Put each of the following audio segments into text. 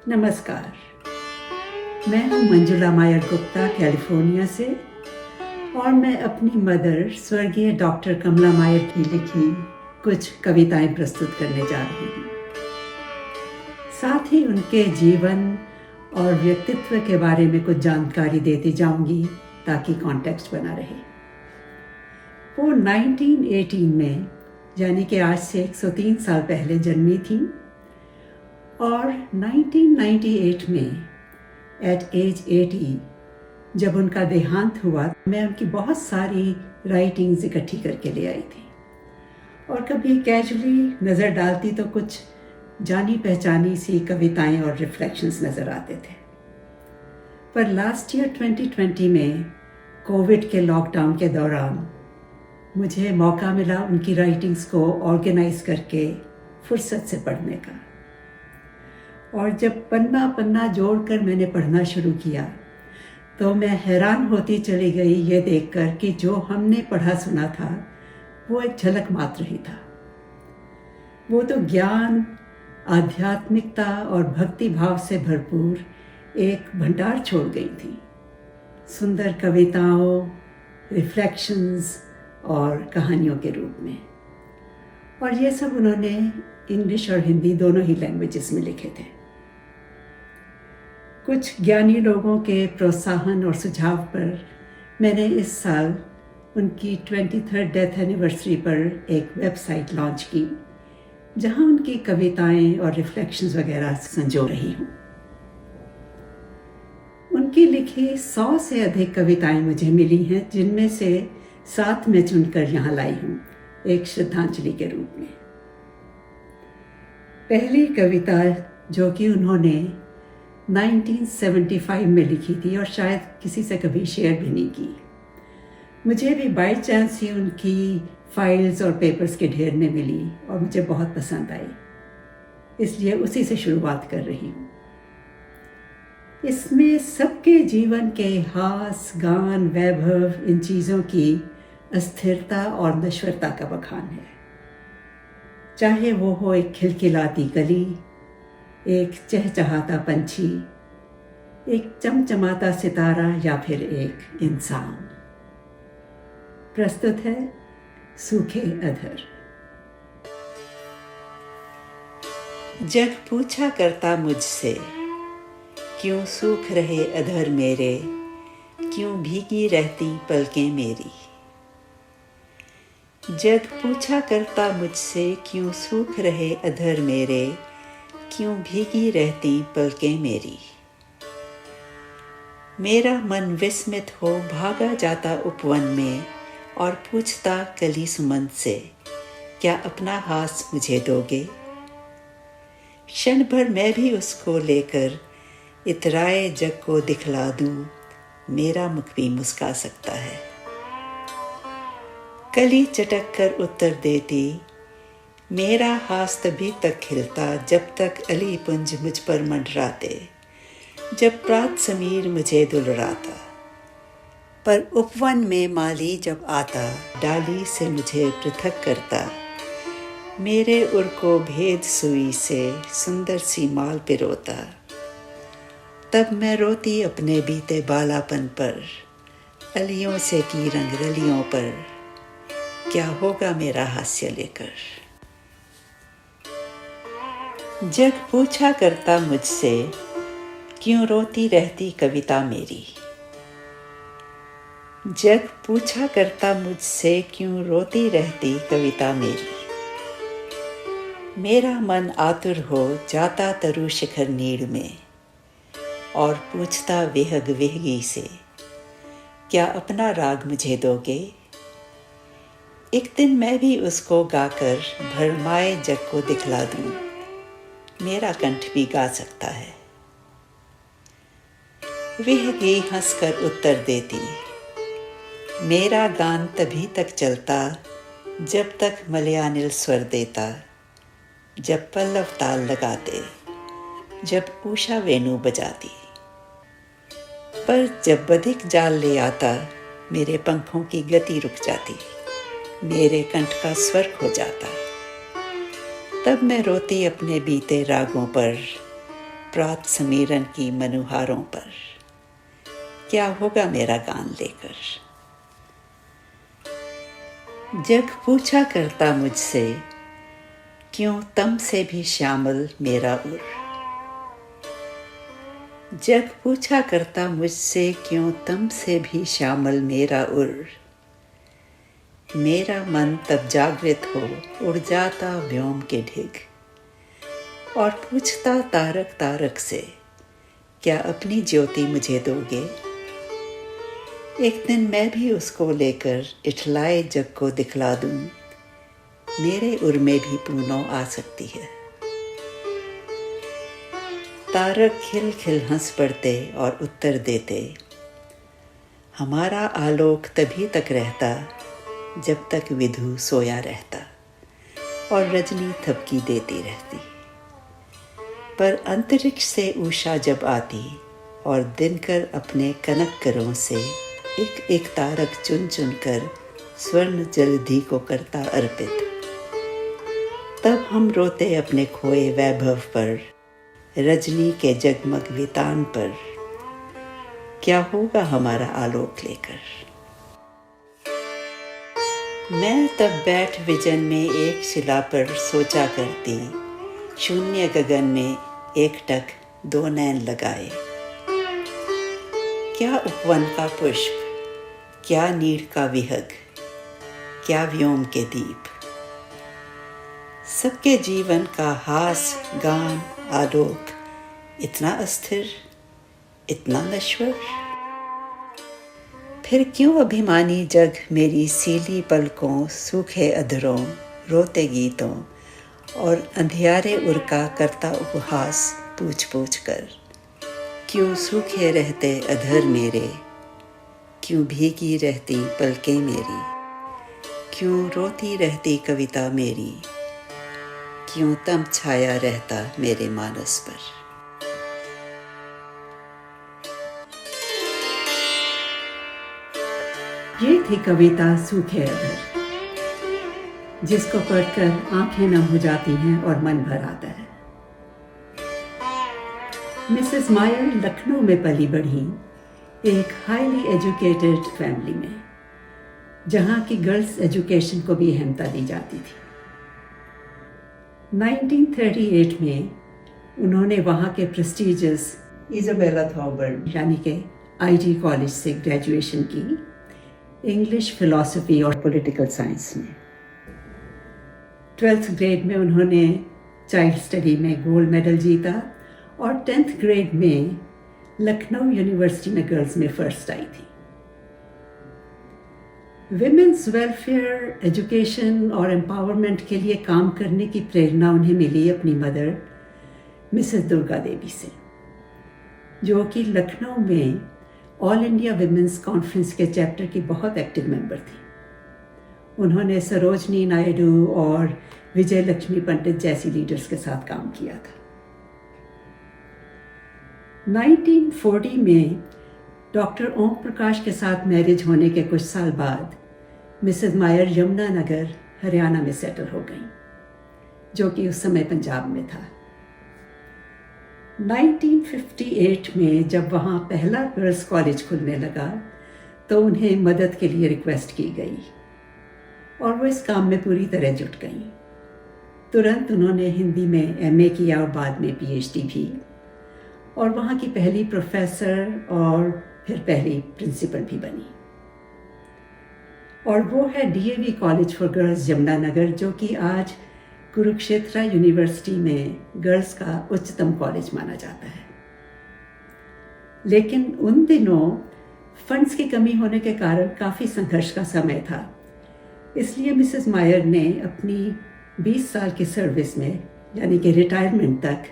नमस्कार। मैं हूँ मंजुला मायर गुप्ता कैलिफोर्निया से और मैं अपनी मदर स्वर्गीय डॉक्टर कमला मायर की लिखी कुछ कविताएं प्रस्तुत करने जा रही हूँ। साथ ही उनके जीवन और व्यक्तित्व के बारे में कुछ जानकारी देती जाऊंगी ताकि कॉन्टेक्स्ट बना रहे। वो 1918 में यानी कि आज से 103 साल पहले जन्मी थी और 1998 में एट एज 80 जब उनका देहांत हुआ, मैं उनकी बहुत सारी राइटिंग्स इकट्ठी करके ले आई थी और कभी कैजुअली नज़र डालती तो कुछ जानी पहचानी सी कविताएं और रिफ्लेक्शंस नज़र आते थे। पर लास्ट ईयर 2020 में कोविड के लॉकडाउन के दौरान मुझे मौका मिला उनकी राइटिंग्स को ऑर्गेनाइज करके फुर्सत से पढ़ने का। और जब पन्ना पन्ना जोड़कर मैंने पढ़ना शुरू किया तो मैं हैरान होती चली गई ये देखकर कि जो हमने पढ़ा सुना था वो एक झलक मात्र ही था। वो तो ज्ञान, आध्यात्मिकता और भक्ति भाव से भरपूर एक भंडार छोड़ गई थी, सुंदर कविताओं, रिफ्लेक्शंस और कहानियों के रूप में। और ये सब उन्होंने इंग्लिश और हिंदी दोनों ही लैंग्वेजेस में लिखे थे। कुछ ज्ञानी लोगों के प्रोत्साहन और सुझाव पर मैंने इस साल उनकी 23rd डेथ एनिवर्सरी पर एक वेबसाइट लॉन्च की जहां उनकी कविताएं और रिफ्लेक्शंस वगैरह संजो रही हूँ। उनकी लिखी 100 से अधिक कविताएं मुझे मिली हैं, जिनमें से 7 मैं चुनकर यहाँ लाई हूँ एक श्रद्धांजलि के रूप में। पहली कविता जो कि उन्होंने 1975 में लिखी थी और शायद किसी से कभी शेयर भी नहीं की, मुझे भी बाय चांस ही उनकी फाइल्स और पेपर्स के ढेर में मिली और मुझे बहुत पसंद आई, इसलिए उसी से शुरुआत कर रही हूँ। इसमें सबके जीवन के हास, गान, वैभव, इन चीज़ों की अस्थिरता और नश्वरता का बखान है। चाहे वो हो एक खिलखिलाती गली, एक चहचहाता पंछी, एक चमचमाता सितारा या फिर एक इंसान। प्रस्तुत है सूखे अधर। जग पूछा करता मुझसे, क्यों सूख रहे अधर मेरे, क्यों भीगी रहती पलकें मेरी। जग पूछा करता मुझसे, क्यों सूख रहे अधर मेरे, क्यों भीगी रहती पलकें मेरी। मेरा मन विस्मित हो भागा जाता उपवन में और पूछता कली सुमन से, क्या अपना हास मुझे दोगे। क्षण भर मैं भी उसको लेकर इतराए जग को दिखला दूं, मेरा मुख भी मुस्का सकता है। कली चटक कर उत्तर देती, मेरा हास तभी तक खिलता जब तक अली पुंज मुझ पर मंडराते, जब प्रात समीर मुझे दुलराता। पर उपवन में माली जब आता, डाली से मुझे पृथक करता, मेरे उर को भेद सुई से सुंदर सी माल पिरोता। तब मैं रोती अपने बीते बालापन पर, अलियों से की रंग रलियों पर, क्या होगा मेरा हास्य लेकर। जग पूछा करता मुझसे, क्यों रोती रहती कविता मेरी। जग पूछा करता मुझसे, क्यों रोती रहती कविता मेरी। मेरा मन आतुर हो जाता तरु शिखर नीड़ में और पूछता वेहग वेहगी से, क्या अपना राग मुझे दोगे। एक दिन मैं भी उसको गाकर भरमाए जग को दिखला दूं, मेरा कंठ भी गा सकता है। वेहगी हंसकर उत्तर देती, मेरा गान तभी तक चलता जब तक मलयानिल स्वर देता, जब पल्लव ताल लगाते, जब उषा वेणु बजाती। पर जब बधिक जाल ले आता, मेरे पंखों की गति रुक जाती, मेरे कंठ का स्वर खो जाता। तब मैं रोती अपने बीते रागों पर, प्रात समीरन की मनुहारों पर, क्या होगा मेरा गान लेकर। जग पूछा करता मुझसे, क्यों तम से भी श्यामल मेरा उर। जग पूछा करता मुझसे, क्यों तम से भी श्यामल मेरा उर। मेरा मन तब जागृत हो उड़ जाता व्योम के ढिग, और पूछता तारक तारक से, क्या अपनी ज्योति मुझे दोगे। एक दिन मैं भी उसको लेकर इठलाए जग को दिखला दूं, मेरे उर में भी पूनो आ सकती है। तारक खिल खिल हंस पड़ते और उत्तर देते, हमारा आलोक तभी तक रहता जब तक विधु सोया रहता, और रजनी थपकी देती रहती। पर अंतरिक्ष से उषा जब आती और दिनकर अपने कनक करों से एक एक तारक चुन चुन कर स्वर्ण जलधि को करता अर्पित, तब हम रोते अपने खोए वैभव पर, रजनी के जगमग वितान पर, क्या होगा हमारा आलोक लेकर। मैं तब बैठ विजन में एक शिला पर सोचा करती, शून्य गगन में एकटक दो नैन लगाए। क्या उपवन का पुष्प, क्या नीड़ का विहग, क्या व्योम के दीप। सबके जीवन का हास गान आलोक इतना अस्थिर, इतना नश्वर। फिर क्यों अभिमानी जग मेरी सीली पलकों सूखे अधरों रोते गीतों और अंधियारे उर का करता उपहास पूछ पूछ कर। क्यों सूखे रहते अधर मेरे, क्यों भीगी रहती पलकें मेरी, क्यों रोती रहती कविता मेरी, क्यों तम छाया रहता मेरे मानस पर। ये थी कविता सूखे अधर, जिसको पढ़कर आंखें नम हो जाती हैं और मन भर आता है। मिसेस मायर लखनऊ में पली बढ़ी एक हाईली एजुकेटेड फैमिली में, जहां की गर्ल्स एजुकेशन को भी अहमियत दी जाती थी। 1938 में उन्होंने वहां के प्रेस्टिजियस इजाबेला थॉबर्न यानी कि आईटी कॉलेज से ग्रेजुएशन की, इंग्लिश, फिलॉसफी और पॉलिटिकल साइंस में। 12th ग्रेड में उन्होंने चाइल्ड स्टडी में गोल्ड मेडल जीता और 10th ग्रेड में लखनऊ यूनिवर्सिटी में गर्ल्स में फर्स्ट आई थी। विमेंस वेलफेयर, एजुकेशन और एम्पावरमेंट के लिए काम करने की प्रेरणा उन्हें मिली अपनी मदर मिसेस दुर्गा देवी से, जो कि लखनऊ में ऑल इंडिया विमेंस कॉन्फ्रेंस के चैप्टर की बहुत एक्टिव मेंबर थी। उन्होंने सरोजनी नायडू और विजय लक्ष्मी पंडित जैसी लीडर्स के साथ काम किया था। 1940 में डॉक्टर ओम प्रकाश के साथ मैरिज होने के कुछ साल बाद मिसेस मायर यमुनानगर, हरियाणा में सेटल हो गई, जो कि उस समय पंजाब में था। 1958 में जब वहाँ पहला गर्ल्स कॉलेज खुलने लगा तो उन्हें मदद के लिए रिक्वेस्ट की गई और वो इस काम में पूरी तरह जुट गई। तुरंत उन्होंने हिंदी में एमए किया और बाद में पीएचडी भी, और वहाँ की पहली प्रोफेसर और फिर पहली प्रिंसिपल भी बनी। और वो है DAV college for girls Yamunanagar, जो कि आज कुरुक्षेत्र यूनिवर्सिटी में गर्ल्स का उच्चतम कॉलेज माना जाता है। लेकिन उन दिनों फंड्स की कमी होने के कारण काफ़ी संघर्ष का समय था, इसलिए मिसेस मायर ने अपनी 20 साल की सर्विस में यानी कि रिटायरमेंट तक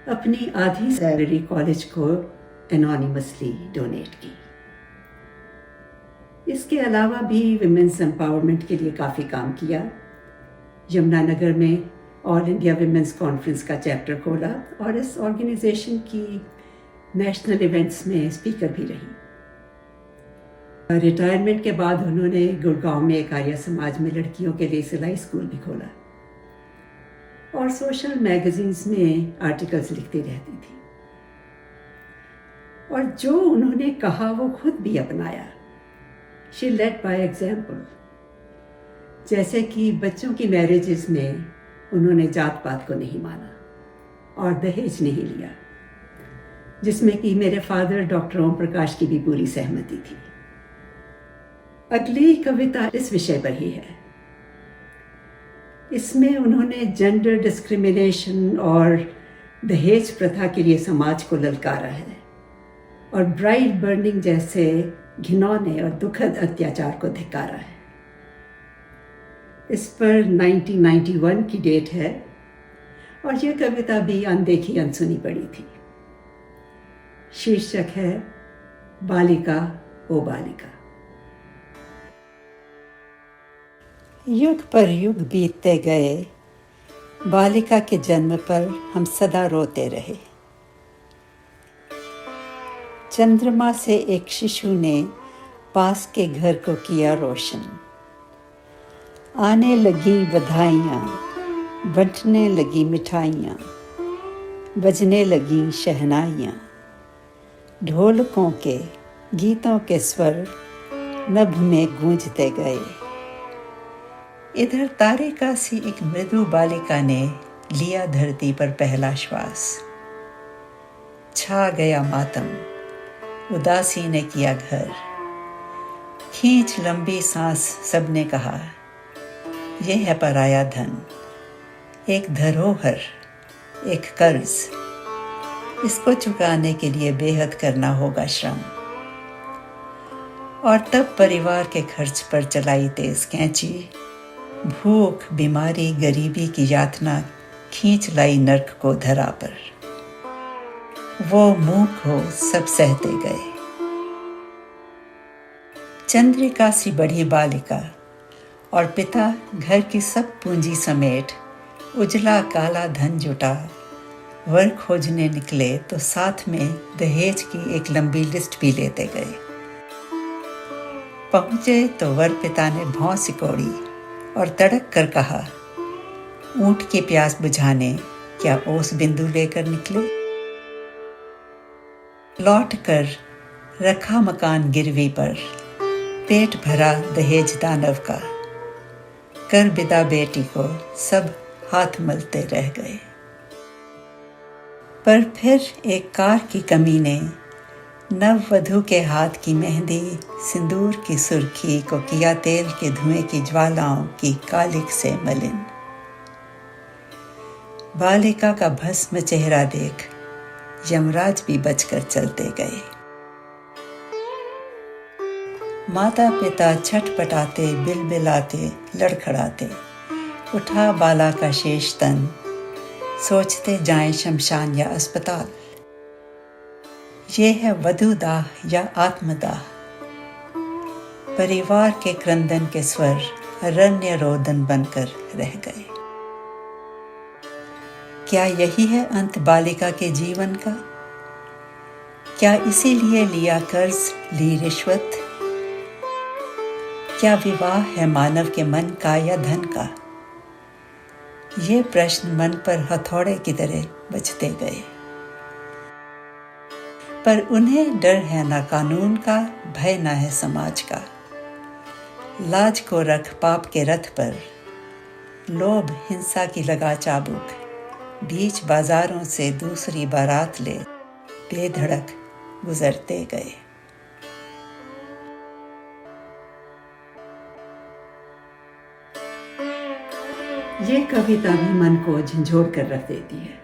अपनी आधी सैलरी कॉलेज को एनोनिमसली डोनेट की। इसके अलावा भी विमेंस एम्पावरमेंट के लिए काफ़ी काम किया। यमुनानगर में ऑल इंडिया विमेंस कॉन्फ्रेंस का चैप्टर खोला और इस ऑर्गेनाइजेशन की नेशनल इवेंट्स में स्पीकर भी रही। रिटायरमेंट के बाद उन्होंने गुड़गांव में एक आर्य समाज में लड़कियों के लिए सिलाई स्कूल भी खोला और सोशल मैगजीन्स में आर्टिकल्स लिखती रहती थी। और जो उन्होंने कहा वो खुद भी अपनाया। She led by example. जैसे कि बच्चों की मैरिजेस में उन्होंने जात पात को नहीं माना और दहेज नहीं लिया, जिसमें कि मेरे फादर डॉक्टर ओम प्रकाश की भी पूरी सहमति थी। अगली कविता इस विषय पर ही है। इसमें उन्होंने जेंडर डिस्क्रिमिनेशन और दहेज प्रथा के लिए समाज को ललकारा है और ब्राइड बर्निंग जैसे घिनौने और दुखद अत्याचार को धिक्कारा है। इस पर 1991 की डेट है और यह कविता भी अनदेखी अनसुनी पड़ी थी। शीर्षक है बालिका ओ बालिका। युग पर युग बीतते गए, बालिका के जन्म पर हम सदा रोते रहे। चंद्रमा से एक शिशु ने पास के घर को किया रोशन। आने लगी बधाइयाँ, बंटने लगी मिठाइयाँ, बजने लगी शहनाइयाँ। ढोलकों के गीतों के स्वर नभ में गूंजते गए। इधर तारिका सी एक मृदु बालिका ने लिया धरती पर पहला श्वास। छा गया मातम, उदासी ने किया घर। खींच लंबी सांस सबने कहा, यह है पराया धन, एक धरोहर, एक कर्ज। इसको चुकाने के लिए बेहद करना होगा श्रम। और तब परिवार के खर्च पर चलाई तेज कैंची। भूख, बीमारी, गरीबी की यातना खींच लाई नर्क को धरा पर। वो मूक हो सब सहते गए। चंद्रिका सी बढ़ी बालिका और पिता घर की सब पूंजी समेट उजला काला धन जुटा वर खोजने निकले तो साथ में दहेज की एक लंबी लिस्ट भी लेते गए। पहुंचे तो वर पिता ने भौं सिकोड़ी और तड़क कर कहा, ऊंट की प्यास बुझाने क्या ओस बिंदु लेकर निकले? लौट कर रखा मकान गिरवी पर, पेट भरा दहेज दानव का। कर विदा बेटी को सब हाथ मलते रह गए। पर फिर एक कार की कमी ने नववधू के हाथ की मेहंदी, सिंदूर की सुर्खी को किया तेल के धुएं की ज्वालाओं की कालिक से मलिन। बालिका का भस्म चेहरा देख यमराज भी बचकर चलते गए। माता पिता छटपटाते, बिलबिलाते, लड़खड़ाते, उठा बाला का शेष तन, सोचते जाएं शमशान या अस्पताल। ये है वधूदाह या आत्मदाह। परिवार के क्रंदन के स्वर अरण्य रोदन बनकर रह गए। क्या यही है अंत बालिका के जीवन का? क्या इसीलिए लिया कर्ज, ली रिश्वत? क्या विवाह है मानव के मन का या धन का? ये प्रश्न मन पर हथौड़े की तरह बजते गए। पर उन्हें डर है ना कानून का, भय ना है समाज का। लाज को रख पाप के रथ पर, लोभ हिंसा की लगा चाबुक। बीच बाजारों से दूसरी बारात ले बेधड़क गुजरते गए। ये कविता भी मन को झंझोड़ कर रख देती है।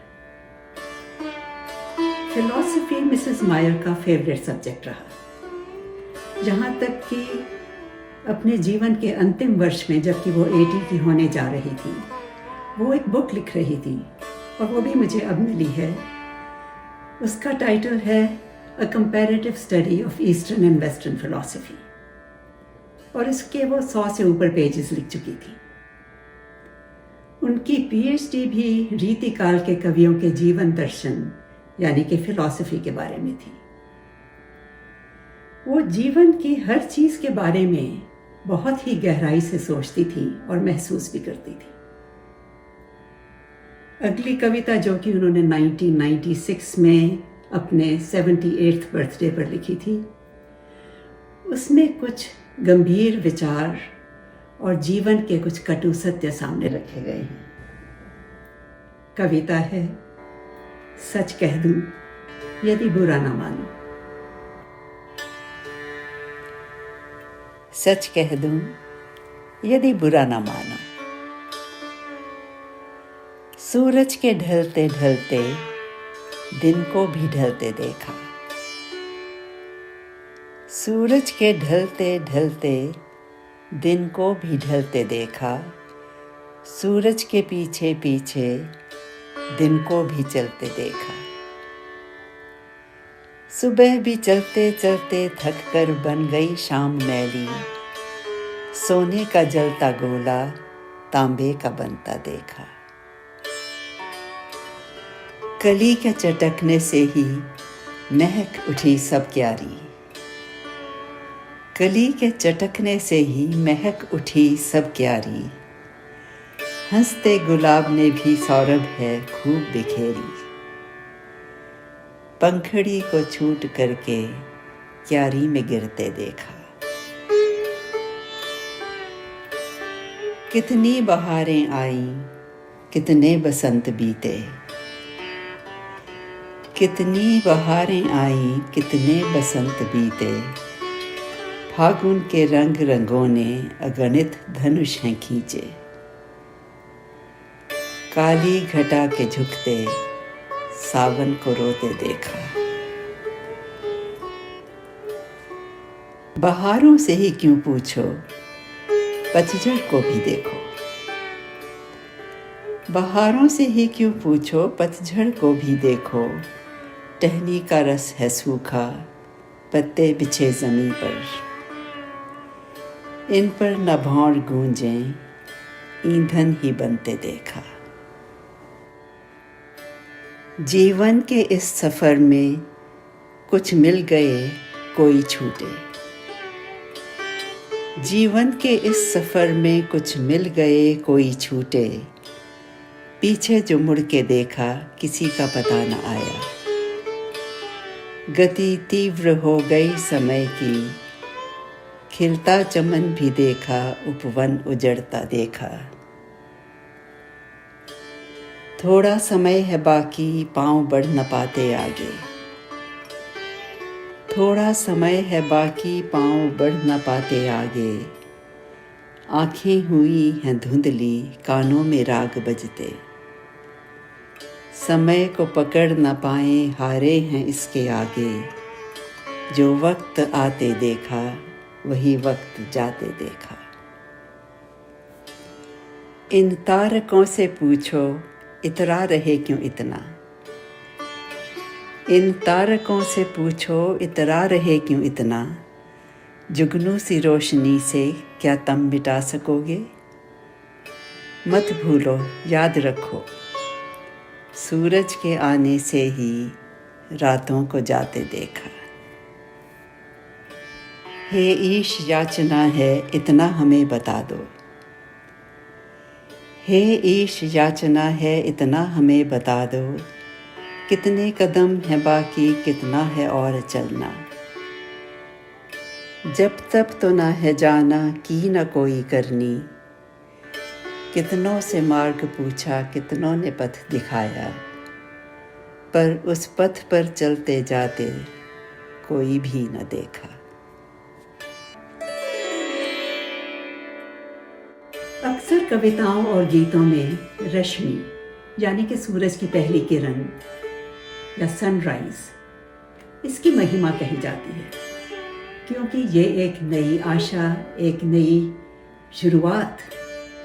फिलॉसफी मिसेस मायर का फेवरेट सब्जेक्ट रहा। यहाँ तक कि अपने जीवन के अंतिम वर्ष में, जबकि वो 80 की होने जा रही थी, वो एक बुक लिख रही थी और वो भी मुझे अब मिली है। उसका टाइटल है अ comparative study of eastern and western philosophy और इसके वो 100 से ऊपर पेजेस लिख चुकी थी। उनकी पीएचडी भी रीतिकाल के कवियों के जीवन दर्शन यानी कि फिलॉसफी के बारे में थी। वो जीवन की हर चीज के बारे में बहुत ही गहराई से सोचती थी और महसूस भी करती थी। अगली कविता जो कि उन्होंने 1996 में अपने 78th बर्थडे पर लिखी थी, उसमें कुछ गंभीर विचार और जीवन के कुछ कटु सत्य सामने रखे गए हैं। कविता है सच कह दूं यदि बुरा ना मानो। सच कह दूं यदि बुरा ना मानो, सूरज के ढलते ढलते दिन को भी ढलते देखा। सूरज के ढलते ढलते दिन को भी ढलते देखा। सूरज के पीछे पीछे दिन को भी चलते देखा। सुबह भी चलते चलते थक कर बन गई शाम मैली। सोने का जलता गोला तांबे का बनता देखा। कली के चटकने से ही महक उठी सब क्यारी। कली के चटकने से ही महक उठी सब क्यारी। हंसते गुलाब ने भी सौरभ है खूब बिखेरी। पंखड़ी को छूट करके क्यारी में गिरते देखा। कितनी बहारें आईं, कितने बसंत बीते। कितनी बहारें आईं, कितने बसंत बीते। फागुन के रंग रंगों ने अगणित धनुष हैं खींचे। काली घटा के झुकते सावन को रोते देखा। बहारों से ही क्यों पूछो, पतझड़ को भी देखो। बहारों से ही क्यों पूछो, पतझड़ को भी देखो। टहनी का रस है सूखा, पत्ते बिछे जमीन पर। इन पर न भौर गूंजें, ईंधन ही बनते देखा। जीवन के इस सफर में कुछ मिल गए कोई छूटे। जीवन के इस सफर में कुछ मिल गए कोई छूटे। पीछे जो मुड़ के देखा किसी का पता न आया। गति तीव्र हो गई समय की, खिलता चमन भी देखा, उपवन उजड़ता देखा। थोड़ा समय है बाकी, पांव बढ़ न पाते आगे। थोड़ा समय है बाकी, पांव बढ़ न पाते आगे। आंखें हुई हैं धुंधली, कानों में राग बजते। समय को पकड़ न पाए, हारे हैं इसके आगे। जो वक्त आते देखा, वही वक्त जाते देखा। इन तारकों से पूछो, इतरा रहे क्यों इतना। इन तारकों से पूछो, इतरा रहे क्यों इतना। जुगनू सी रोशनी से क्या तुम मिटा सकोगे। मत भूलो, याद रखो, सूरज के आने से ही रातों को जाते देखा। हे ईश याचना है, इतना हमें बता दो। हे ईश याचना है, इतना हमें बता दो। कितने कदम है बाकी, कितना है और चलना। जब तब तो ना है जाना, की न कोई करनी। कितनों से मार्ग पूछा, कितनों ने पथ दिखाया। पर उस पथ पर चलते जाते कोई भी न देखा। अक्सर कविताओं और गीतों में रश्मि यानी कि सूरज की पहली किरण या सनराइज, इसकी महिमा कही जाती है, क्योंकि ये एक नई आशा, एक नई शुरुआत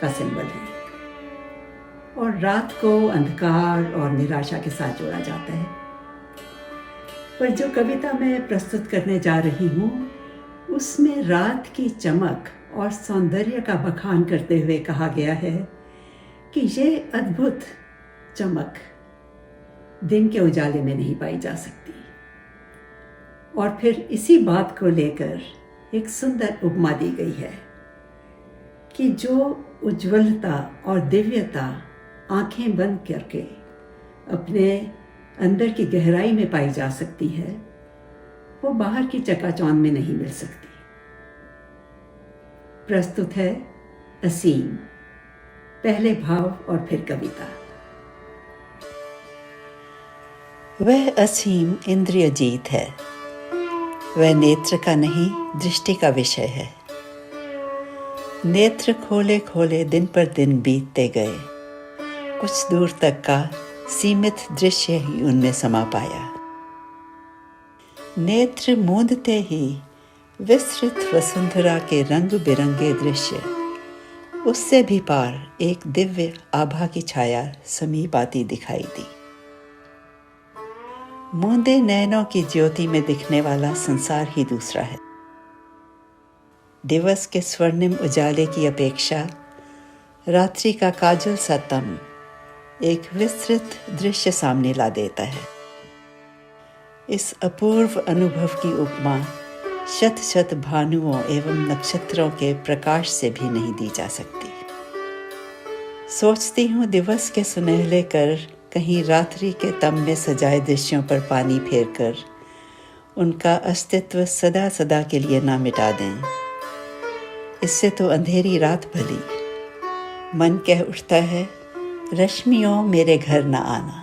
का सिंबल है। और रात को अंधकार और निराशा के साथ जोड़ा जाता है। पर जो कविता मैं प्रस्तुत करने जा रही हूँ, उसमें रात की चमक और सौंदर्य का बखान करते हुए कहा गया है कि ये अद्भुत चमक दिन के उजाले में नहीं पाई जा सकती। और फिर इसी बात को लेकर एक सुंदर उपमा दी गई है कि जो उज्ज्वलता और दिव्यता आंखें बंद करके अपने अंदर की गहराई में पाई जा सकती है, वो बाहर की चकाचौंध में नहीं मिल सकती। प्रस्तुत है असीम, पहले भाव और फिर कविता। वह असीम इंद्रिय जीत है, वह नेत्र का नहीं दृष्टि का विषय है। नेत्र खोले खोले दिन पर दिन बीतते गए, कुछ दूर तक का सीमित दृश्य ही उनमें समा पाया। नेत्र मूंदते ही विस्तृत वसुंधरा के रंग बिरंगे दृश्य, उससे भी पार एक दिव्य आभा की छाया समीप आती दिखाई दी। मूंदे नैनों की ज्योति में दिखने वाला संसार ही दूसरा है। दिवस के स्वर्णिम उजाले की अपेक्षा रात्रि का काजल सा तम एक विस्तृत दृश्य सामने ला देता है। इस अपूर्व अनुभव की उपमा शत शत भानुओं एवं नक्षत्रों के प्रकाश से भी नहीं दी जा सकती। सोचती हूँ दिवस के सुनहले कर कहीं रात्रि के तम में सजाए दृश्यों पर पानी फेरकर उनका अस्तित्व सदा सदा के लिए ना मिटा दें। इससे तो अंधेरी रात भली। मन कह उठता है, रश्मियों मेरे घर न आना,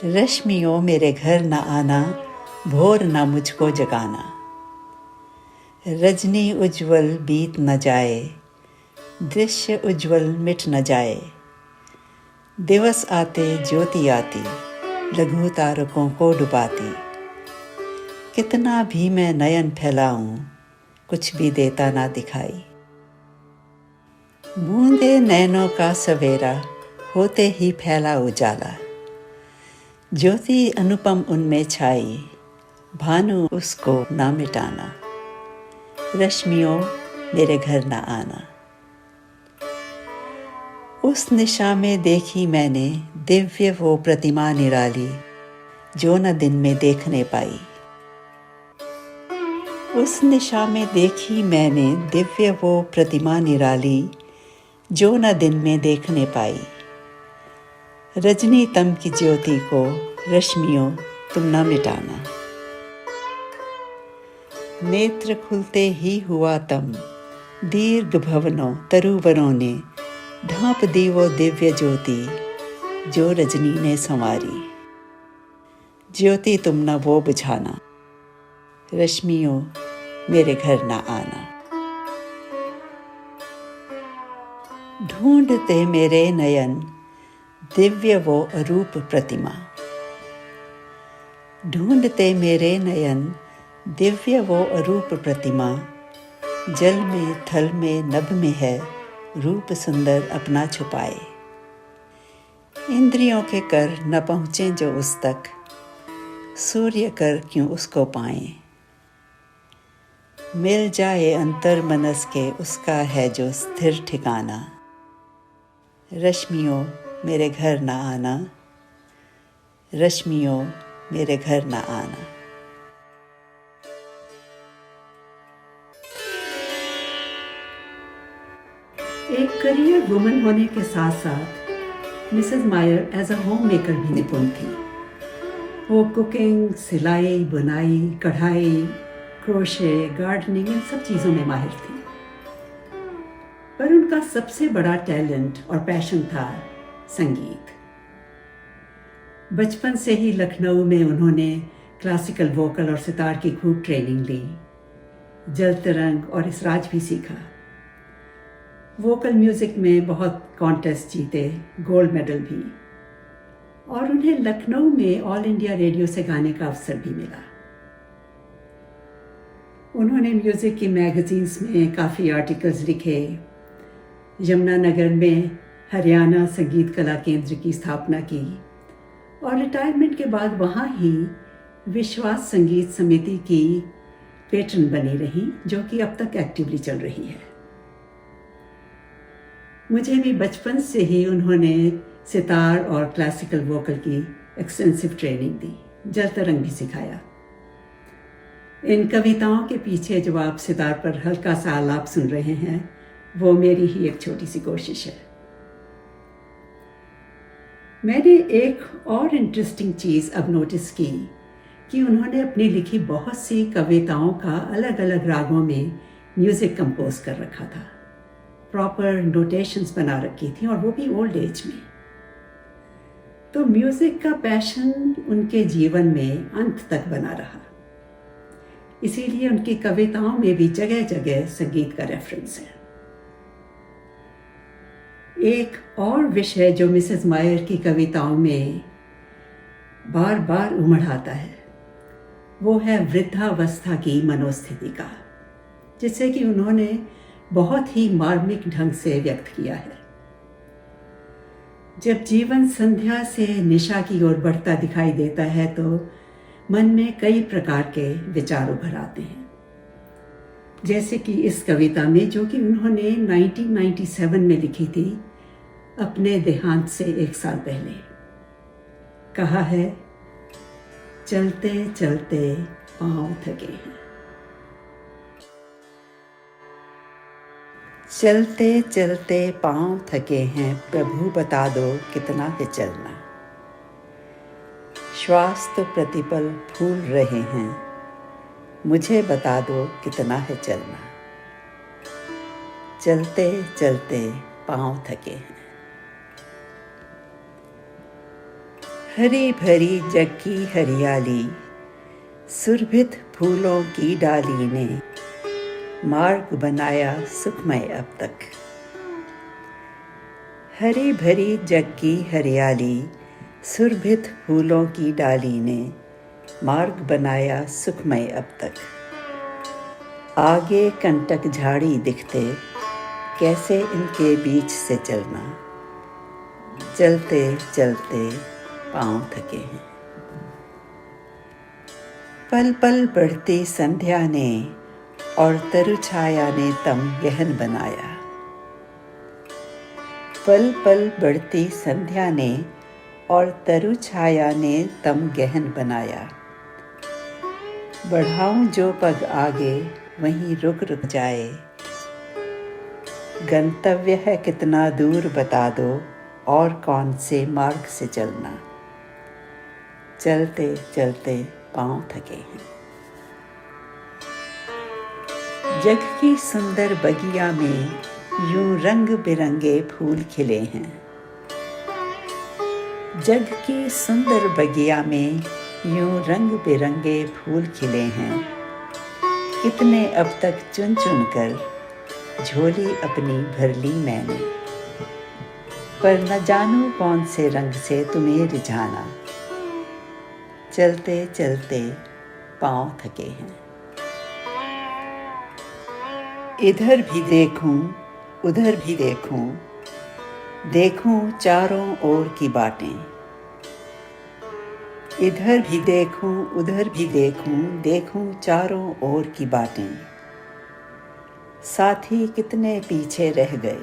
रश्मियों मेरे घर न आना, भोर न मुझको जगाना। रजनी उज्ज्वल बीत न जाए, दृश्य उज्ज्वल मिट न जाए। दिवस आते ज्योति आती, लघु तारकों को डुबाती। कितना भी मैं नयन फैलाऊं, कुछ भी देता ना दिखाई। बूंदे नैनों का सवेरा होते ही फैला उजाला। ज्योति अनुपम उनमें छाई, भानु उसको ना मिटाना। रश्मियों मेरे घर ना आना। उस निशा में देखी मैंने दिव्य वो प्रतिमा निराली, जो न दिन में देखने पाई। उस निशा में देखी मैंने दिव्य वो प्रतिमा निराली, जो न दिन में देखने पाई। रजनी तम की ज्योति को रश्मियों तुम न मिटाना। नेत्र खुलते ही हुआ तम, दीर्घ भवनों तरुवरों ने ढांप दी वो दिव्य ज्योति, जो रजनी ने संवारी। ज्योति तुम न वो बुझाना, रश्मियों मेरे घर न आना। ढूंढते मेरे नयन दिव्य वो अरूप प्रतिमा। ढूंढते मेरे नयन दिव्य वो अरूप प्रतिमा। जल में थल में नभ में है, रूप सुंदर अपना छुपाए। इंद्रियों के कर न पहुँचे जो उस तक, सूर्य कर क्यों उसको पाएं। मिल जाए अंतर मनस के उसका है जो स्थिर ठिकाना। रश्मियों मेरे घर न आना, रश्मियों मेरे घर न आना। एक करियर वुमन होने के साथ साथ Mrs Mayar as a home maker भी निपुण थी। वो कुकिंग, सिलाई, बुनाई, कढ़ाई, क्रोशे, गार्डनिंग, इन सब चीज़ों में माहिर थी। पर उनका सबसे बड़ा टैलेंट और पैशन था संगीत। बचपन से ही लखनऊ में उन्होंने क्लासिकल वोकल और सितार की खूब ट्रेनिंग ली। जल तरंग और इसराज भी सीखा। वोकल म्यूज़िक में बहुत कॉन्टेस्ट जीते, गोल्ड मेडल भी, और उन्हें लखनऊ में ऑल इंडिया रेडियो से गाने का अवसर भी मिला। उन्होंने म्यूज़िक की मैगज़ीन्स में काफ़ी आर्टिकल्स लिखे। यमुनानगर में हरियाणा संगीत कला केंद्र की स्थापना की और रिटायरमेंट के बाद वहाँ ही विश्वास संगीत समिति की पेट्रन बनी रही, जो कि अब तक एक्टिवली चल रही है। मुझे भी बचपन से ही उन्होंने सितार और क्लासिकल वोकल की एक्सटेंसिव ट्रेनिंग दी। जल तरंग भी सिखाया। इन कविताओं के पीछे जो आप सितार पर हल्का सा आलाप सुन रहे हैं, वो मेरी ही एक छोटी सी कोशिश है। मैंने एक और इंटरेस्टिंग चीज़ अब नोटिस की कि उन्होंने अपनी लिखी बहुत सी कविताओं का अलग अलग रागों में म्यूज़िक कंपोज कर रखा था। प्रॉपर नोटेशंस बना रखी थी और वो भी ओल्ड एज में। तो म्यूज़िक का पैशन उनके जीवन में अंत तक बना रहा। इसीलिए उनकी कविताओं में भी जगह जगह संगीत का रेफरेंस है। एक और विषय जो मिसेस मायर की कविताओं में बार बार उमड़ आता है वो है वृद्धावस्था की मनोस्थिति का, जिसे कि उन्होंने बहुत ही मार्मिक ढंग से व्यक्त किया है। जब जीवन संध्या से निशा की ओर बढ़ता दिखाई देता है तो मन में कई प्रकार के विचार उभर आते हैं, जैसे कि इस कविता में जो कि उन्होंने 1997 में लिखी थी, अपने देहांत से 1 साल पहले। कहा है, चलते चलते पांव थके हैं। चलते चलते पांव थके हैं, प्रभु बता दो कितना है चलना। श्वास तो प्रतिपल फूल रहे हैं, मुझे बता दो कितना है चलना। चलते चलते पांव थके हैं। हरी भरी जग की हरियाली, सुरभित फूलों की डाली ने मार्ग बनाया सुखमय अब तक। हरी भरी जग की हरियाली, सुरभित फूलों की डाली ने मार्ग बनाया सुखमय अब तक। आगे कंटक झाड़ी दिखते, कैसे इनके बीच से चलना। चलते चलते पांव थके हैं। पल पल बढ़ती संध्या ने और तरु छाया ने तम गहन बनाया। पल पल बढ़ती संध्या ने और तरु छाया ने तम गहन बनाया। बढ़ाऊं जो पग आगे वहीं रुक रुक जाए। गंतव्य है कितना दूर बता दो, और कौन से मार्ग से चलना। चलते चलते पांव थके हैं। जग की सुंदर बगिया में यूं रंग बिरंगे फूल खिले हैं। जग की सुंदर बगिया में यूं रंग बिरंगे फूल खिले हैं। कितने अब तक चुन चुन कर झोली अपनी भर ली मैंने। पर न जानू कौन से रंग से तुम्हें रिझाना। चलते चलते पांव थके हैं। इधर भी देखूं उधर भी देखूं, देखूं चारों ओर की बातें। इधर भी देखूं उधर भी देखूं, देखूं चारों ओर की बातें। साथी कितने पीछे रह गए,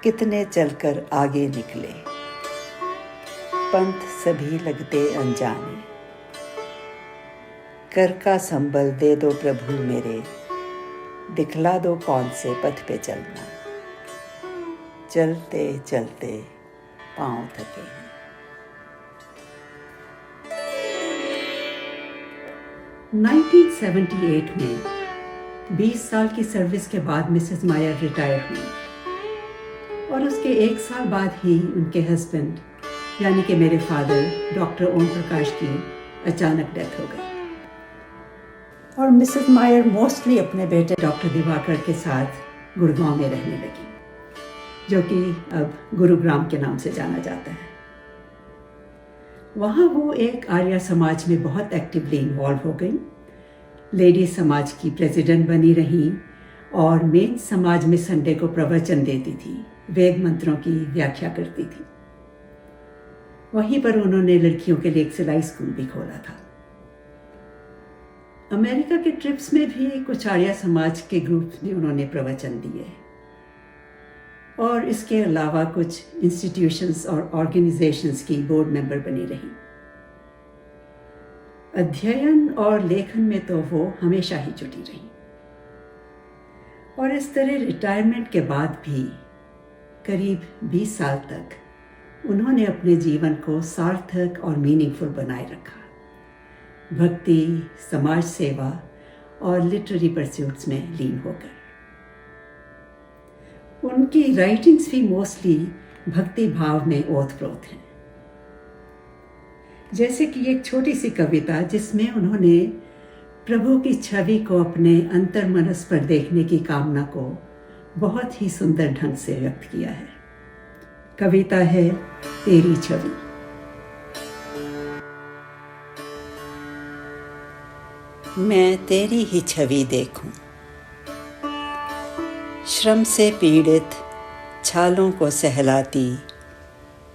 कितने चलकर आगे निकले। पंथ सभी लगते अनजाने। कर का संबल दे दो प्रभु मेरे, दिखला दो कौन से पथ पे चलना। चलते चलते पांव थके हैं। नाइनटीन 1978 में 20 साल की सर्विस के बाद मिसेस मायर रिटायर हुई और उसके 1 साल बाद ही उनके हस्बैंड यानी कि मेरे फादर डॉक्टर ओम प्रकाश की अचानक डेथ हो गई और मिसेस मायर मोस्टली अपने बेटे डॉक्टर दिवाकर के साथ गुड़गांव में रहने लगी, जो कि अब गुरुग्राम के नाम से जाना जाता है। वहाँ वो एक आर्य समाज में बहुत एक्टिवली इन्वॉल्व हो गई, लेडी समाज की प्रेसिडेंट बनी रही और मेन समाज में संडे को प्रवचन देती थी, वेद मंत्रों की व्याख्या करती थी। वहीं पर उन्होंने लड़कियों के लिए एक सिलाई स्कूल भी खोला था। अमेरिका के ट्रिप्स में भी कुछ आर्य समाज के ग्रुप्स में उन्होंने प्रवचन दिए और इसके अलावा कुछ इंस्टीट्यूशंस और ऑर्गेनाइजेशंस की बोर्ड मेंबर बनी रही। अध्ययन और लेखन में तो वो हमेशा ही जुटी रही और इस तरह रिटायरमेंट के बाद भी करीब 20 साल तक उन्होंने अपने जीवन को सार्थक और मीनिंगफुल बनाए रखा, भक्ति, समाज सेवा और लिटरेरी परस्यूट्स में लीन होकर। उनकी राइटिंग्स भी मोस्टली भक्ति भाव में ओतप्रोत हैं। जैसे कि एक छोटी सी कविता जिसमें उन्होंने प्रभु की छवि को अपने अंतर्मनस पर देखने की कामना को बहुत ही सुंदर ढंग से व्यक्त किया है। कविता है तेरी छवि। मैं तेरी ही छवि देखूं, श्रम से पीड़ित छालों को सहलाती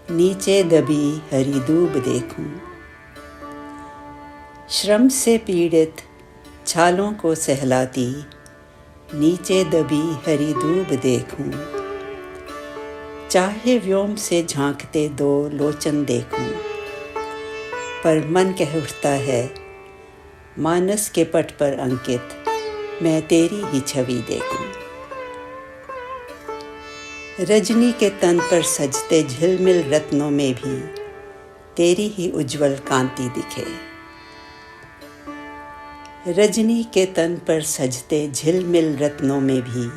नीचे दबी हरी दूब देखूं। श्रम से पीड़ित छालों को सहलाती नीचे दबी हरी दूब देखूं। चाहे व्योम से झांकते दो लोचन देखूं, पर मन कह उठता है मानस के पट पर अंकित मैं तेरी ही छवि देखूं। रजनी के तन पर सजते झिलमिल रत्नों में भी तेरी ही उज्जवल कांति दिखे। रजनी के तन पर सजते झिलमिल रत्नों में भी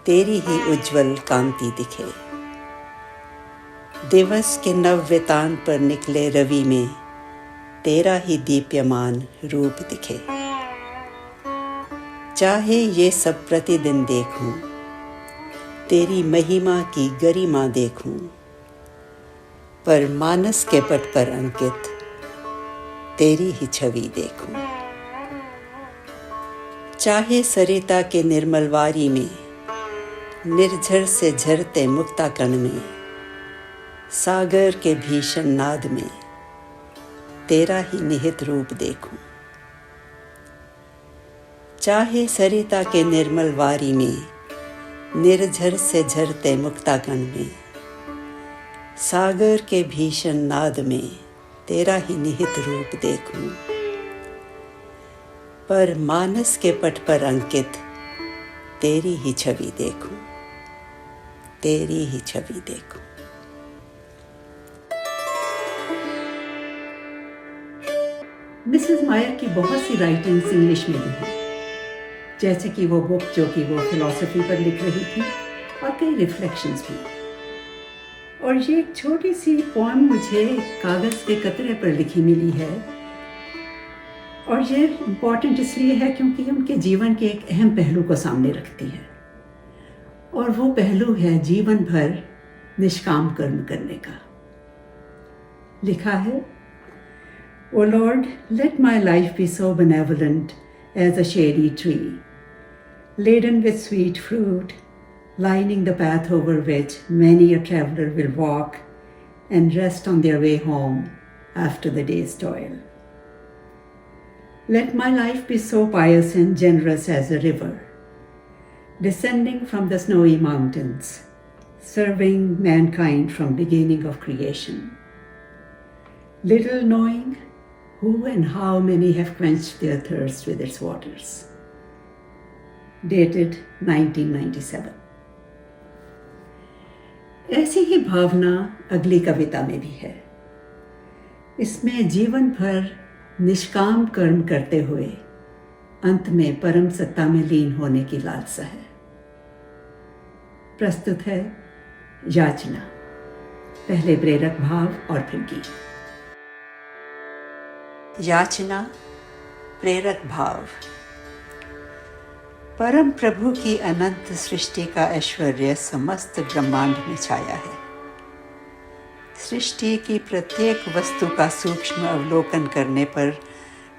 तेरी ही उज्जवल कांति दिखे। दिवस के नववेतान पर निकले रवि में तेरा ही दीप्यमान रूप दिखे। चाहे ये सब प्रतिदिन देखूं, तेरी महिमा की गरिमा देखूं, पर मानस के पट पर अंकित तेरी ही छवि देखूं। चाहे सरिता के निर्मल वारी में निर्झर से झरते मुक्ताकण में सागर के भीषण नाद में तेरा ही निहित रूप देखूं। चाहे सरिता के निर्मल वारी में निर्झर से झरते मुक्ताकण में सागर के भीषण नाद में तेरा ही निहित रूप देखूं, पर मानस के पट पर अंकित तेरी ही छवि देखूं, तेरी ही छवि देखूं। मिसेस मायर की बहुत सी राइटिंग्स इंग्लिश में भी हैं, जैसे कि वो बुक जो कि वो फिलॉसफी पर लिख रही थी, और कई रिफ्लेक्शंस भी। और ये एक छोटी सी पोएम मुझे कागज़ के कतरे पर लिखी मिली है, और ये इम्पॉर्टेंट इसलिए है क्योंकि उनके जीवन के एक अहम पहलू को सामने रखती है, और वो पहलू है जीवन भर निष्काम कर्म करने का। लिखा है, O Lord, let my life be so benevolent as a shady tree, laden with sweet fruit, lining the path over which many a traveler will walk and rest on their way home after the day's toil. Let my life be so pious and generous as a river, descending from the snowy mountains, serving mankind from beginning of creation. Little knowing who and how many have quenched their thirst with its waters. Dated 1997. ऐसी ही भावना अगली कविता में भी है। इसमें जीवन भर निष्काम कर्म करते हुए अंत में परम सत्ता में लीन होने की लालसा है। प्रस्तुत है याचना, पहले प्रेरक भाव और फिर गीत। याचना, प्रेरक भाव। परम प्रभु की अनंत सृष्टि का ऐश्वर्य समस्त ब्रह्मांड में छाया है। सृष्टि की प्रत्येक वस्तु का सूक्ष्म अवलोकन करने पर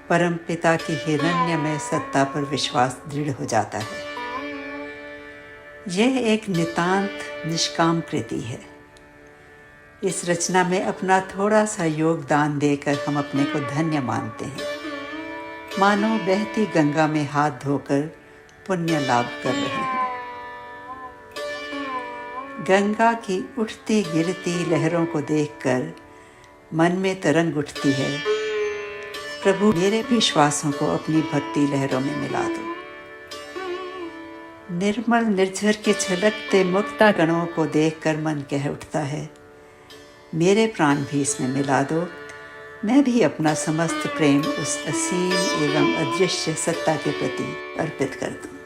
परम पिता की हिरण्यमय सत्ता पर विश्वास दृढ़ हो जाता है। यह एक नितांत निष्काम कृति है। इस रचना में अपना थोड़ा सा योगदान देकर हम अपने को धन्य मानते हैं, मानो बहती गंगा में हाथ धोकर पुण्य लाभ कर रहे हैं। गंगा की उठती गिरती लहरों को देखकर मन में तरंग उठती है, प्रभु मेरे भी श्वासों को अपनी भक्ति लहरों में मिला दो। निर्मल निर्झर के छलकते मुक्ता गणों को देखकर मन कह उठता है, मेरे प्राण भी इसमें मिला दो। मैं भी अपना समस्त प्रेम उस असीम एवं अदृश्य सत्ता के प्रति अर्पित कर दूं।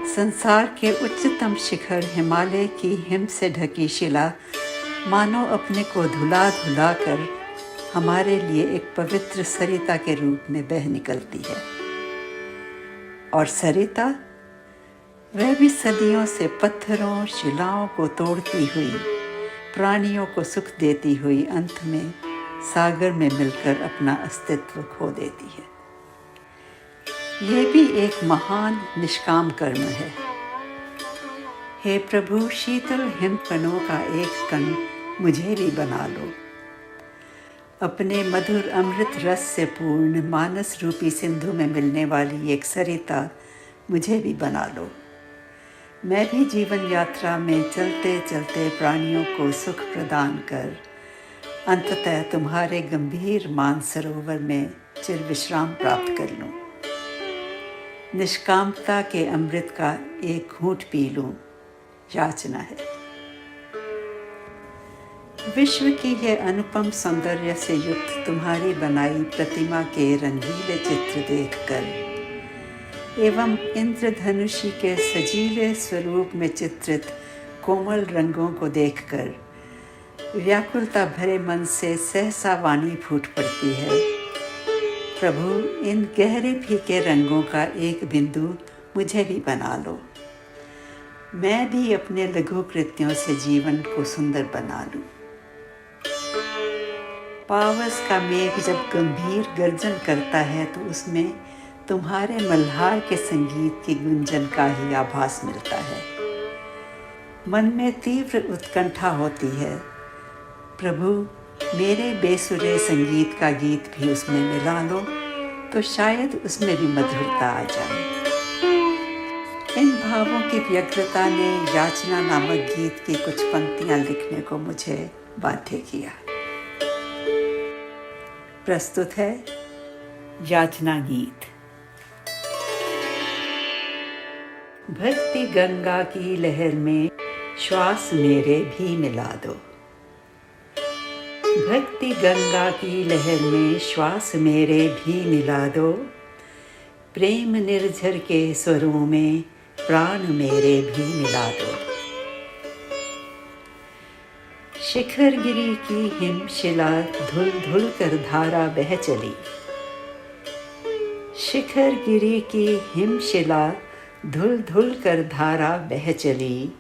संसार के उच्चतम शिखर हिमालय की हिम से ढकी शिला मानो अपने को धुला धुला कर हमारे लिए एक पवित्र सरिता के रूप में बह निकलती है। और सरिता, वह भी सदियों से पत्थरों शिलाओं को तोड़ती हुई, प्राणियों को सुख देती हुई अंत में सागर में मिलकर अपना अस्तित्व खो देती है। यह भी एक महान निष्काम कर्म है। हे प्रभु, शीतल हिमकणों का एक कण मुझे भी बना लो। अपने मधुर अमृत रस से पूर्ण मानस रूपी सिंधु में मिलने वाली एक सरिता मुझे भी बना लो। मैं भी जीवन यात्रा में चलते चलते प्राणियों को सुख प्रदान कर अंततः तुम्हारे गंभीर मानसरोवर में चिर विश्राम प्राप्त कर लूं। निष्कामता के अमृत का एक घूंट पी लूं, याचना है। विश्व की यह अनुपम सौंदर्य से युक्त तुम्हारी बनाई प्रतिमा के रंगीले चित्र देखकर एवं इंद्रधनुषी के सजीले स्वरूप में चित्रित कोमल रंगों को देखकर व्याकुलता भरे मन से सहसा वाणी फूट पड़ती है। प्रभु, इन गहरे फीके रंगों का एक बिंदु मुझे भी बना लो। मैं भी अपने लघु कृत्यों से जीवन को सुंदर बना लूं। पावस का मेघ जब गंभीर गर्जन करता है तो उसमें तुम्हारे मल्हार के संगीत की गुंजन का ही आभास मिलता है। मन में तीव्र उत्कंठा होती है। प्रभु, मेरे बेसुरे संगीत का गीत भी उसमें मिला लो तो शायद उसमें भी मधुरता आ जाए। इन भावों की व्यग्रता ने याचना नामक गीत की कुछ पंक्तियां लिखने को मुझे बाध्य किया। प्रस्तुत है याचना गीत। भक्ति गंगा की लहर में श्वास मेरे भी मिला दो। भक्ति गंगा की लहर में श्वास मेरे भी मिला दो। प्रेम निर्झर के स्वरों में प्राण मेरे भी मिला दो। शिखर गिरी की हिमशिला धुल धुल कर धारा बह चली। शिखर गिरी की हिमशिला धुल धुल कर धारा बह चली।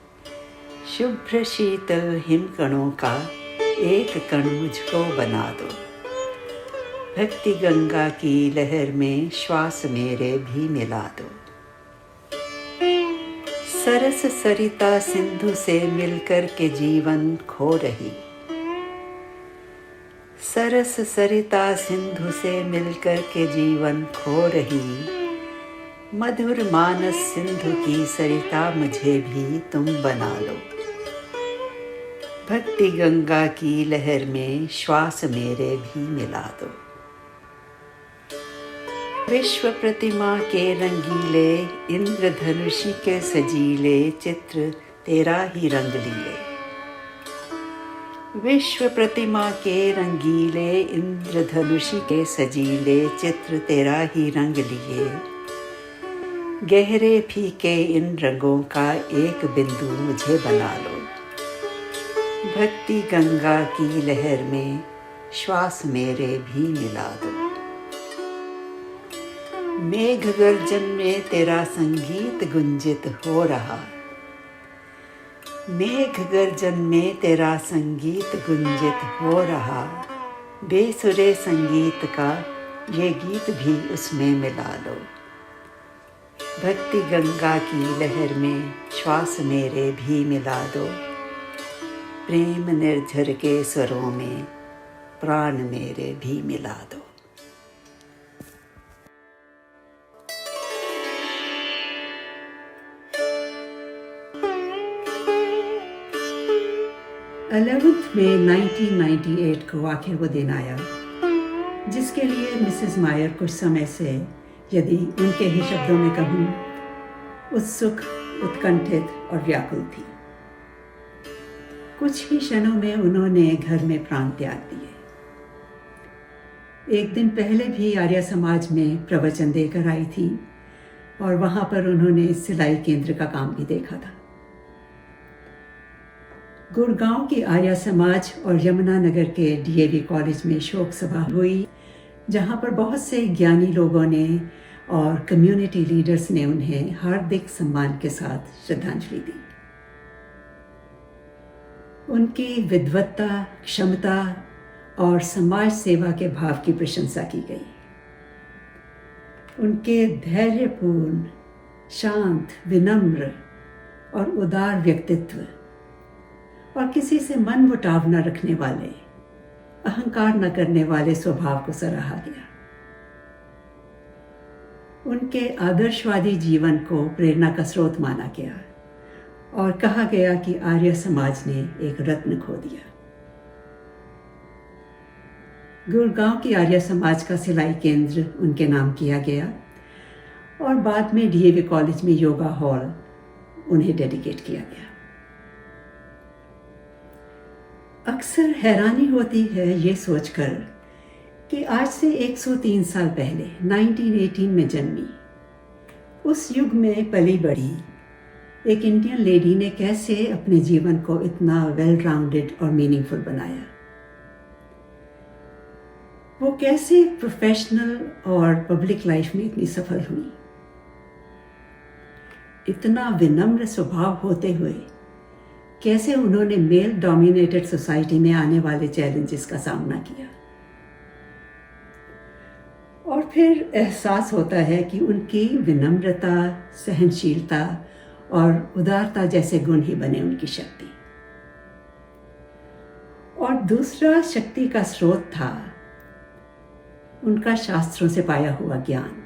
शुभ्र शीतल हिमकणों का एक कण मुझको बना दो। भक्ति गंगा की लहर में श्वास मेरे भी मिला दो। सरस सरिता सिंधु से मिलकर के जीवन खो रही। सरस सरिता सिंधु से मिलकर के जीवन खो रही। मधुर मानस सिंधु की सरिता मुझे भी तुम बना लो। भक्ति गंगा की लहर में श्वास मेरे भी मिला दो। विश्व प्रतिमा के रंगीले इंद्रधनुषी के सजीले चित्र तेरा ही रंग लिए। विश्व प्रतिमा के रंगीले इंद्रधनुषी के सजीले चित्र तेरा ही रंग लिए। गहरे फीके इन रंगों का एक बिंदु मुझे बना लो। भक्ति गंगा की लहर में श्वास मेरे भी मिला दो। मेघ गर्जन में तेरा संगीत गुंजित हो रहा। मेघ गर्जन में तेरा संगीत गुंजित हो रहा। बेसुरे संगीत का ये गीत भी उसमें मिला लो। भक्ति गंगा की लहर में श्वास मेरे भी मिला दो। प्रेम निर्झर के स्वरों में प्राण मेरे भी मिला दो। में 1998 को आखिर वो दिन आया जिसके लिए मिसेस मायर कुछ समय से, यदि उनके ही शब्दों में कहूँ, उत्सुक, उत्कंठित और व्याकुल थी। कुछ ही क्षणों में उन्होंने घर में प्राण त्याग दिए। एक दिन पहले भी आर्य समाज में प्रवचन देकर आई थी और वहां पर उन्होंने सिलाई केंद्र का काम भी देखा था। गुड़गांव की आर्य समाज और यमुनानगर के डीएवी कॉलेज में शोक सभा हुई, जहां पर बहुत से ज्ञानी लोगों ने और कम्युनिटी लीडर्स ने उन्हें हार्दिक सम्मान के साथ श्रद्धांजलि दी। उनकी विद्वत्ता, क्षमता और समाज सेवा के भाव की प्रशंसा की गई। उनके धैर्यपूर्ण, शांत, विनम्र और उदार व्यक्तित्व और किसी से मन मुटाव न रखने वाले, अहंकार न करने वाले स्वभाव को सराहा गया। उनके आदर्शवादी जीवन को प्रेरणा का स्रोत माना गया और कहा गया कि आर्य समाज ने एक रत्न खो दिया। गुड़गांव की आर्य समाज का सिलाई केंद्र उनके नाम किया गया और बाद में डीएवी कॉलेज में योगा हॉल उन्हें डेडिकेट किया गया। अक्सर हैरानी होती है ये सोचकर कि आज से 103 साल पहले 1918 में जन्मी, उस युग में पली बड़ी एक इंडियन लेडी ने कैसे अपने जीवन को इतना वेल राउंडेड और मीनिंगफुल बनाया। वो कैसे प्रोफेशनल और पब्लिक लाइफ में इतनी सफल हुई। इतना विनम्र स्वभाव होते हुए कैसे उन्होंने मेल डोमिनेटेड सोसाइटी में आने वाले चैलेंजेस का सामना किया। और फिर एहसास होता है कि उनकी विनम्रता, सहनशीलता और उदारता जैसे गुण ही बने उनकी शक्ति। और दूसरा शक्ति का स्रोत था उनका शास्त्रों से पाया हुआ ज्ञान,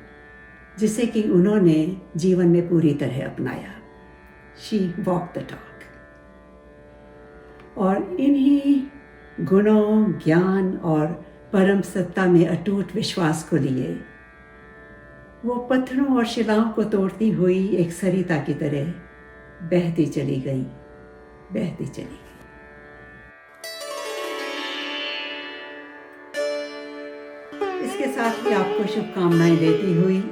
जिसे कि उन्होंने जीवन में पूरी तरह अपनाया। She walk the talk. और इन्हीं गुणों, ज्ञान और परम सत्ता में अटूट विश्वास को लिए वो पत्थरों और शिलाओं को तोड़ती हुई एक सरिता की तरह बहती चली गई, बहती चली गई। इसके साथ ही आपको शुभकामनाएं देती हुई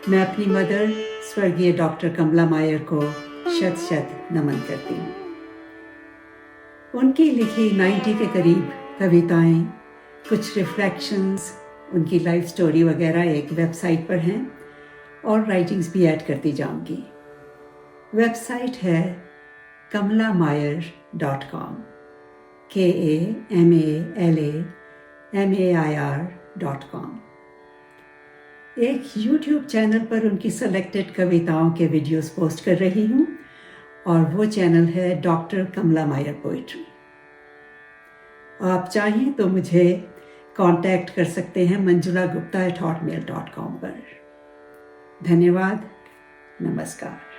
मैं अपनी मदर स्वर्गीय डॉक्टर कमला मायर को शत शत नमन करती हूँ। उनकी लिखी 90 के करीब कविताएं, कुछ रिफ्लेक्शंस, उनकी लाइफ स्टोरी वगैरह एक वेबसाइट पर हैं और राइटिंग्स भी ऐड करती जाऊंगी। वेबसाइट है kamlamair.com, KAMALAMAIR.com। एक YouTube चैनल पर उनकी सेलेक्टेड कविताओं के वीडियोस पोस्ट कर रही हूँ और वो चैनल है डॉक्टर कमला मायर पोइट्री। आप चाहें तो मुझे कांटेक्ट कर सकते हैं manjulagupta@hotmail.com पर। धन्यवाद, नमस्कार।